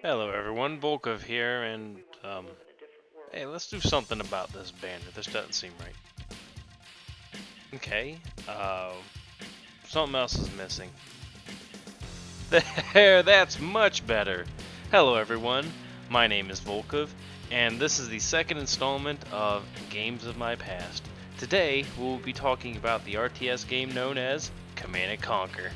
Hello everyone, Volkov here, and hey, let's do something about this banner. This doesn't seem right. Okay, something else is missing. There, that's much better. Hello everyone, my name is Volkov, and this is the second installment of Games of My Past. Today, we'll be talking about the RTS game known as Command & Conquer.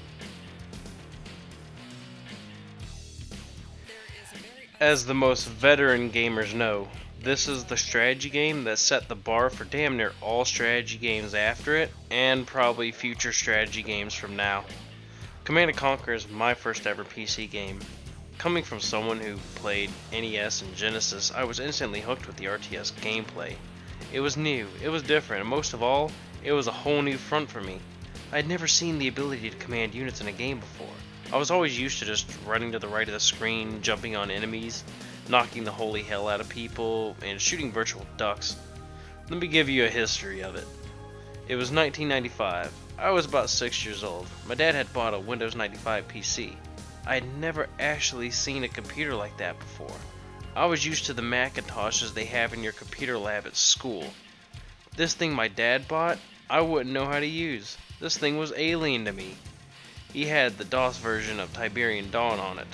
As the most veteran gamers know, this is the strategy game that set the bar for damn near all strategy games after it, and probably future strategy games from now. Command & Conquer is my first ever PC game. Coming from someone who played NES and Genesis, I was instantly hooked with the RTS gameplay. It was new, it was different, and most of all, it was a whole new front for me. I had never seen the ability to command units in a game before. I was always used to just running to the right of the screen, jumping on enemies, knocking the holy hell out of people, and shooting virtual ducks. Let me give you a history of it. It was 1995. I was about 6 years old. My dad had bought a Windows 95 PC. I had never actually seen a computer like that before. I was used to the Macintoshes they have in your computer lab at school. This thing my dad bought, I wouldn't know how to use. This thing was alien to me. He had the DOS version of Tiberian Dawn on it.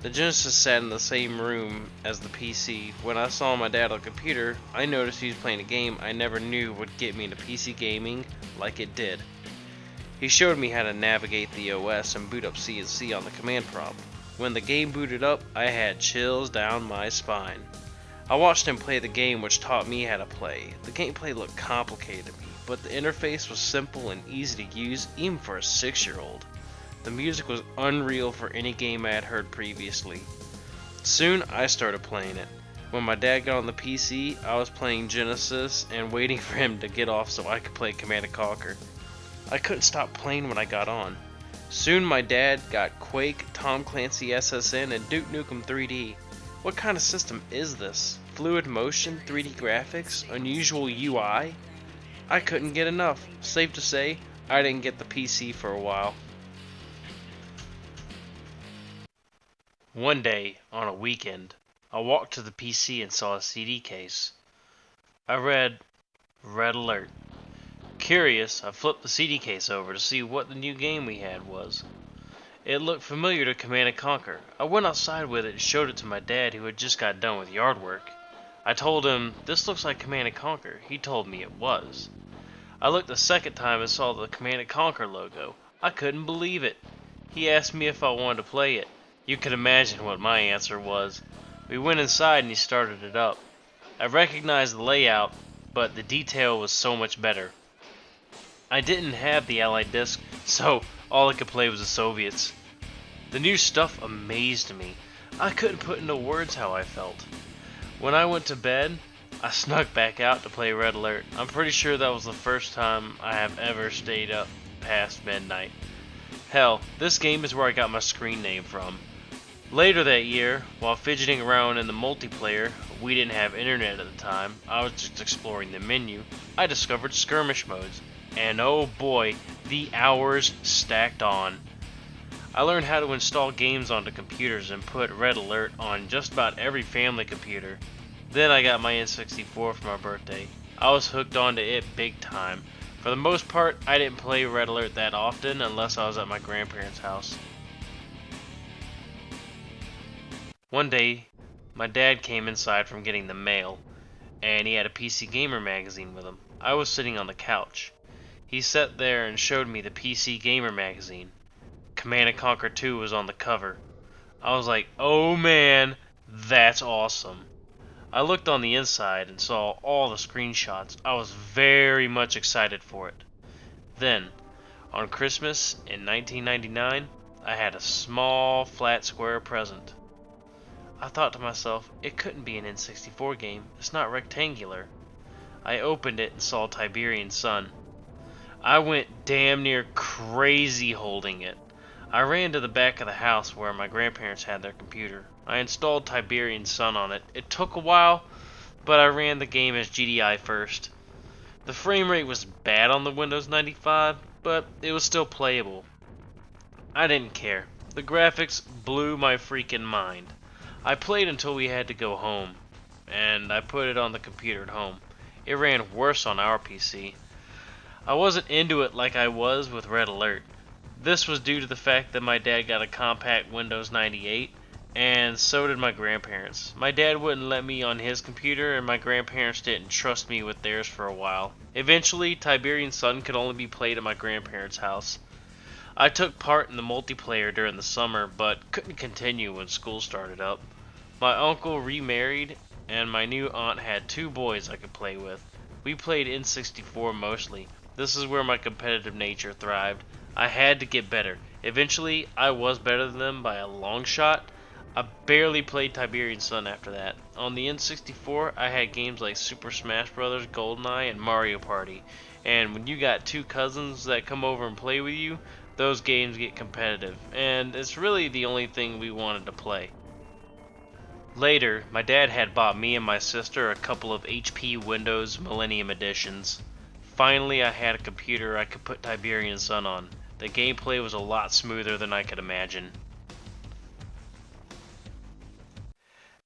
The Genesis sat in the same room as the PC. When I saw my dad on the computer, I noticed he was playing a game I never knew would get me into PC gaming like it did. He showed me how to navigate the OS and boot up CNC on the command prompt. When the game booted up, I had chills down my spine. I watched him play the game, which taught me how to play. The gameplay looked complicated to me, but the interface was simple and easy to use even for a 6-year-old. The music was unreal for any game I had heard previously. Soon I started playing it. When my dad got on the PC, I was playing Genesis and waiting for him to get off so I could play Command & Conquer. I couldn't stop playing when I got on. Soon my dad got Quake, Tom Clancy SSN, and Duke Nukem 3D. What kind of system is this? Fluid motion, 3D graphics, unusual UI? I couldn't get enough. Safe to say, I didn't get the PC for a while. One day, on a weekend, I walked to the PC and saw a CD case. I read Red Alert. Curious, I flipped the CD case over to see what the new game we had was. It looked familiar to Command & Conquer. I went outside with it and showed it to my dad, who had just got done with yard work. I told him, "This looks like Command & Conquer." He told me it was. I looked a second time and saw the Command & Conquer logo. I couldn't believe it. He asked me if I wanted to play it. You can imagine what my answer was. We went inside and he started it up. I recognized the layout, but the detail was so much better. I didn't have the Allied disc, so all I could play was the Soviets. The new stuff amazed me. I couldn't put into words how I felt. When I went to bed, I snuck back out to play Red Alert. I'm pretty sure that was the first time I have ever stayed up past midnight. Hell, this game is where I got my screen name from. Later that year, while fidgeting around in the multiplayer, we didn't have internet at the time, I was just exploring the menu, I discovered skirmish modes. And oh boy, the hours stacked on. I learned how to install games onto computers and put Red Alert on just about every family computer. Then I got my N64 for my birthday. I was hooked onto it big time. For the most part, I didn't play Red Alert that often unless I was at my grandparents' house. One day, my dad came inside from getting the mail, and he had a PC Gamer magazine with him. I was sitting on the couch. He sat there and showed me the PC Gamer magazine. Command & Conquer 2 was on the cover. I was like, oh man, that's awesome. I looked on the inside and saw all the screenshots. I was very much excited for it. Then, on Christmas in 1999, I had a small flat square present. I thought to myself, it couldn't be an N64 game, it's not rectangular. I opened it and saw Tiberian Sun. I went damn near crazy holding it. I ran to the back of the house where my grandparents had their computer. I installed Tiberian Sun on it. It took a while, but I ran the game as GDI first. The frame rate was bad on the Windows 95, but it was still playable. I didn't care. The graphics blew my freaking mind. I played until we had to go home, and I put it on the computer at home. It ran worse on our PC. I wasn't into it like I was with Red Alert. This was due to the fact that my dad got a compact Windows 98, and so did my grandparents. My dad wouldn't let me on his computer, and my grandparents didn't trust me with theirs for a while. Eventually, Tiberian Sun could only be played at my grandparents' house. I took part in the multiplayer during the summer, but couldn't continue when school started up. My uncle remarried, and my new aunt had 2 boys I could play with. We played N64 mostly. This is where my competitive nature thrived. I had to get better. Eventually, I was better than them by a long shot. I barely played Tiberian Sun after that. On the N64, I had games like Super Smash Bros., GoldenEye, and Mario Party. And when you got 2 cousins that come over and play with you, those games get competitive. And it's really the only thing we wanted to play. Later, my dad had bought me and my sister a couple of HP Windows Millennium Editions. Finally, I had a computer I could put Tiberian Sun on. The gameplay was a lot smoother than I could imagine.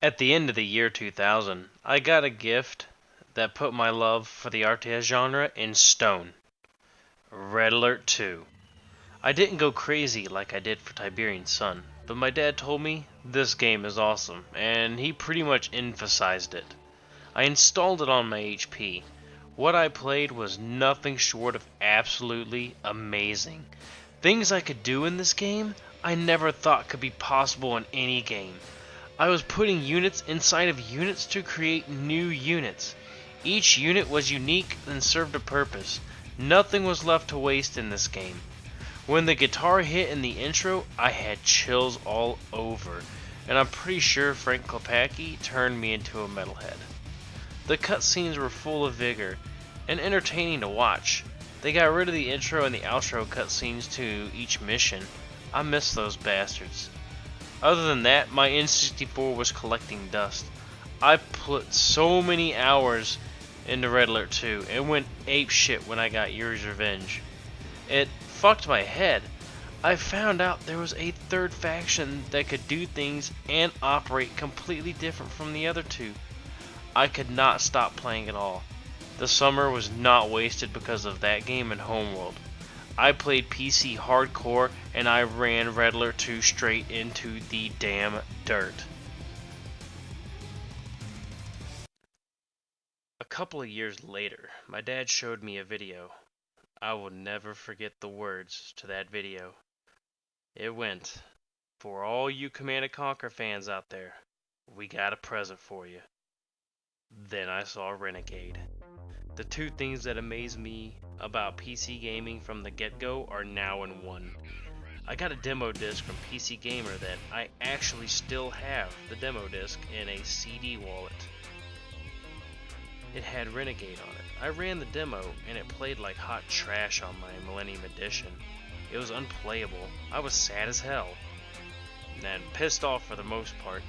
At the end of the year 2000, I got a gift that put my love for the RTS genre in stone. Red Alert 2. I didn't go crazy like I did for Tiberian Sun, but my dad told me this game is awesome, and he pretty much emphasized it. I installed it on my HP. What I played was nothing short of absolutely amazing. Things I could do in this game, I never thought could be possible in any game. I was putting units inside of units to create new units. Each unit was unique and served a purpose. Nothing was left to waste in this game. When the guitar hit in the intro, I had chills all over, and I'm pretty sure Frank Klepacki turned me into a metalhead. The cutscenes were full of vigor and entertaining to watch. They got rid of the intro and the outro cutscenes to each mission. I miss those bastards. Other than that, my N64 was collecting dust. I put so many hours into Red Alert 2 and went apeshit when I got Yuri's Revenge. It fucked my head. I found out there was a third faction that could do things and operate completely different from the other 2. I could not stop playing at all. The summer was not wasted because of that game and Homeworld. I played PC hardcore and I ran Red Alert 2 straight into the damn dirt. A couple of years later, my dad showed me a video. I will never forget the words to that video. It went, "For all you Command & Conquer fans out there, we got a present for you." Then I saw Renegade. The 2 things that amazed me about PC gaming from the get-go are now in one. I got a demo disc from PC Gamer that I actually still have the demo disc in a CD wallet. It had Renegade on it. I ran the demo and it played like hot trash on my Millennium Edition. It was unplayable. I was sad as hell and pissed off for the most part.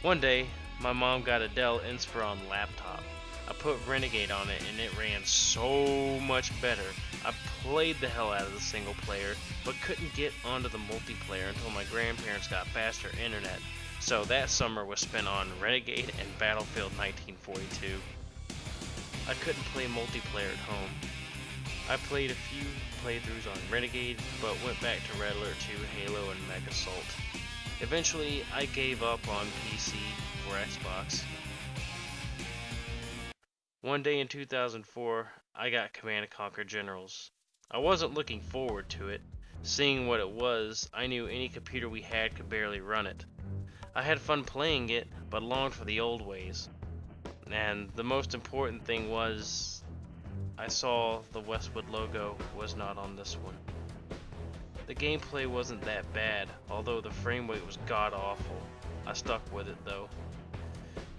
One day, my mom got a Dell Inspiron laptop. I put Renegade on it and it ran so much better. I played the hell out of the single player, but couldn't get onto the multiplayer until my grandparents got faster internet. So that summer was spent on Renegade and Battlefield 1942. I couldn't play multiplayer at home. I played a few playthroughs on Renegade, but went back to Red Alert 2, Halo, and Mega Assault. Eventually, I gave up on PC or Xbox. One day in 2004, I got Command & Conquer Generals. I wasn't looking forward to it. Seeing what it was, I knew any computer we had could barely run it. I had fun playing it, but longed for the old ways. And the most important thing was, I saw the Westwood logo was not on this one. The gameplay wasn't that bad, although the frame rate was god-awful. I stuck with it though.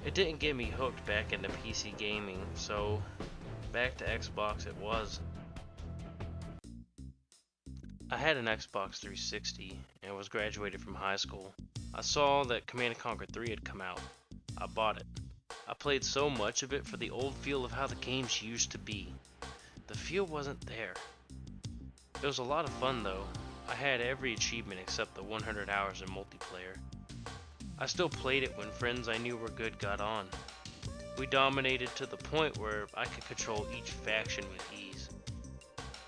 It didn't get me hooked back into PC gaming, so back to Xbox it was. I had an Xbox 360 and was graduated from high school. I saw that Command & Conquer 3 had come out. I bought it. I played so much of it for the old feel of how the games used to be. The feel wasn't there. It was a lot of fun though. I had every achievement except the 100 hours in multiplayer. I still played it when friends I knew were good got on. We dominated to the point where I could control each faction with ease.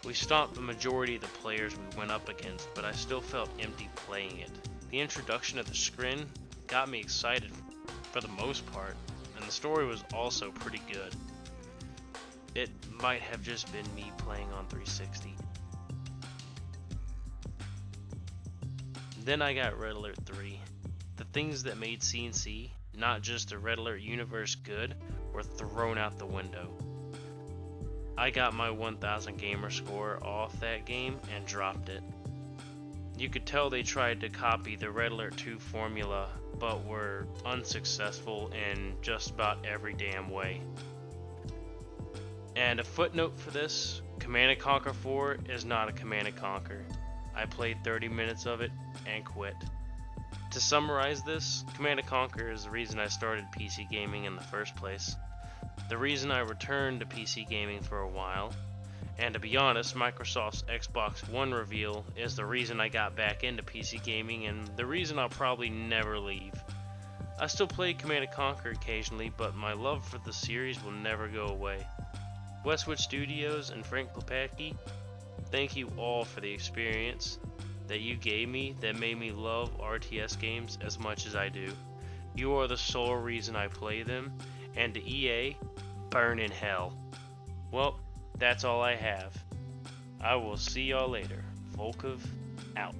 We stomped the majority of the players we went up against, but I still felt empty playing it. The introduction of the Skrin got me excited for the most part, and the story was also pretty good. It might have just been me playing on 360. Then I got Red Alert 3. The things that made CNC, not just the Red Alert universe, good were thrown out the window. I got my 1000 gamer score off that game and dropped it. You could tell they tried to copy the Red Alert 2 formula, but were unsuccessful in just about every damn way. And a footnote for this, Command & Conquer 4 is not a Command & Conquer. I played 30 minutes of it and quit. To summarize this, Command & Conquer is the reason I started PC gaming in the first place, the reason I returned to PC gaming for a while, and to be honest, Microsoft's Xbox One reveal is the reason I got back into PC gaming and the reason I'll probably never leave. I still play Command & Conquer occasionally, but my love for the series will never go away. Westwood Studios and Frank Klepacki, thank you all for the experience that you gave me that made me love RTS games as much as I do. You are the sole reason I play them, and to EA, burn in hell. Well, that's all I have. I will see y'all later. Volkov out.